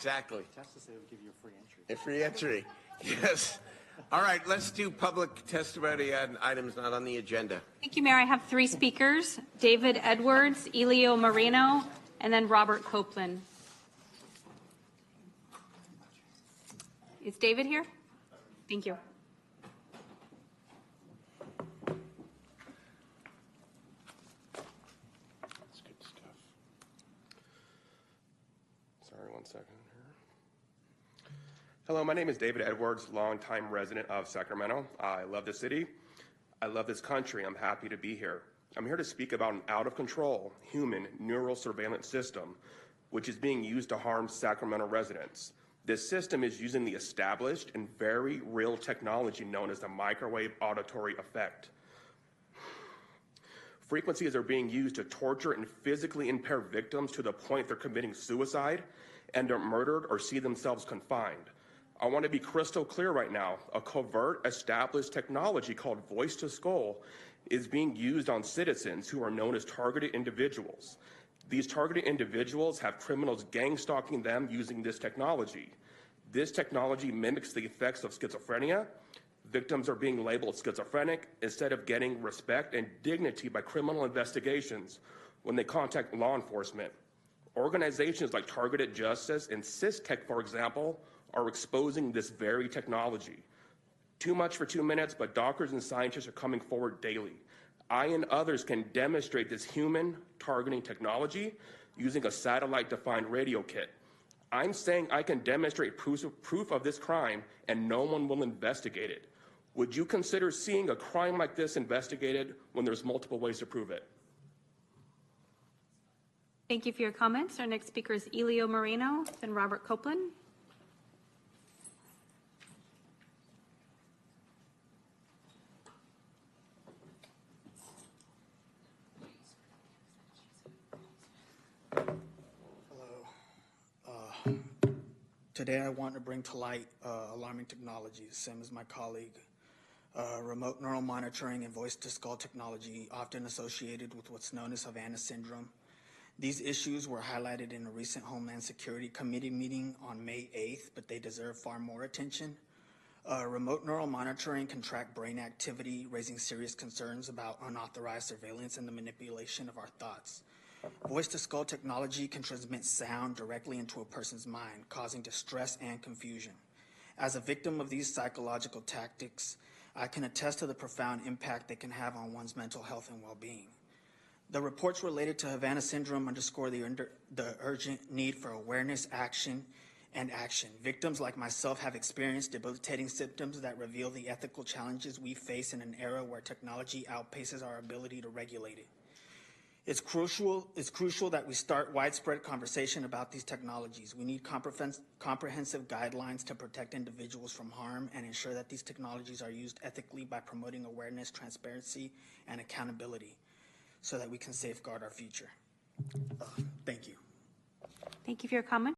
exactly. Justice, they would give you a free entry. A free entry, yes. All right, let's do public testimony on items not on the agenda. Thank you, Mayor. I have 3 speakers, David Edwards, Elio Moreno, and then Robert Copeland. Is David here? Thank you. That's good stuff. Sorry, 1 second here. Hello, my name is David Edwards, longtime resident of Sacramento. I love the city. I love this country. I'm happy to be here. I'm here to speak about an out-of-control human neural surveillance system, which is being used to harm Sacramento residents. This system is using the established and very real technology known as the microwave auditory effect. Frequencies are being used to torture and physically impair victims to the point they're committing suicide and are murdered or see themselves confined. I want to be crystal clear right now. A covert established technology called voice to skull is being used on citizens who are known as targeted individuals. These targeted individuals have criminals gang stalking them using this technology. This technology mimics the effects of schizophrenia. Victims are being labeled schizophrenic instead of getting respect and dignity by criminal investigations when they contact law enforcement. Organizations like Targeted Justice and SysTech, for example, are exposing this very technology. Too much for 2 minutes, but doctors and scientists are coming forward daily. I and others can demonstrate this human targeting technology using a satellite-defined radio kit. I'm saying I can demonstrate proof of this crime and no one will investigate it. Would you consider seeing a crime like this investigated when there's multiple ways to prove it? Thank you for your comments. Our next speaker is Elio Moreno, then Robert Copeland. Today I want to bring to light alarming technologies, same as my colleague. Remote neural monitoring and voice-to-skull technology, often associated with what's known as Havana syndrome. These issues were highlighted in a recent Homeland Security Committee meeting on May 8th, but they deserve far more attention. Remote neural monitoring can track brain activity, raising serious concerns about unauthorized surveillance and the manipulation of our thoughts. Voice-to-skull technology can transmit sound directly into a person's mind, causing distress and confusion. As a victim of these psychological tactics, I can attest to the profound impact they can have on one's mental health and well-being. The reports related to Havana syndrome underscore the urgent need for awareness, action, and action. Victims like myself have experienced debilitating symptoms that reveal the ethical challenges we face in an era where technology outpaces our ability to regulate it. It's crucial that we start widespread conversation about these technologies. We need comprehensive guidelines to protect individuals from harm and ensure that these technologies are used ethically by promoting awareness, transparency, and accountability so that we can safeguard our future. Thank you. Thank you for your comment.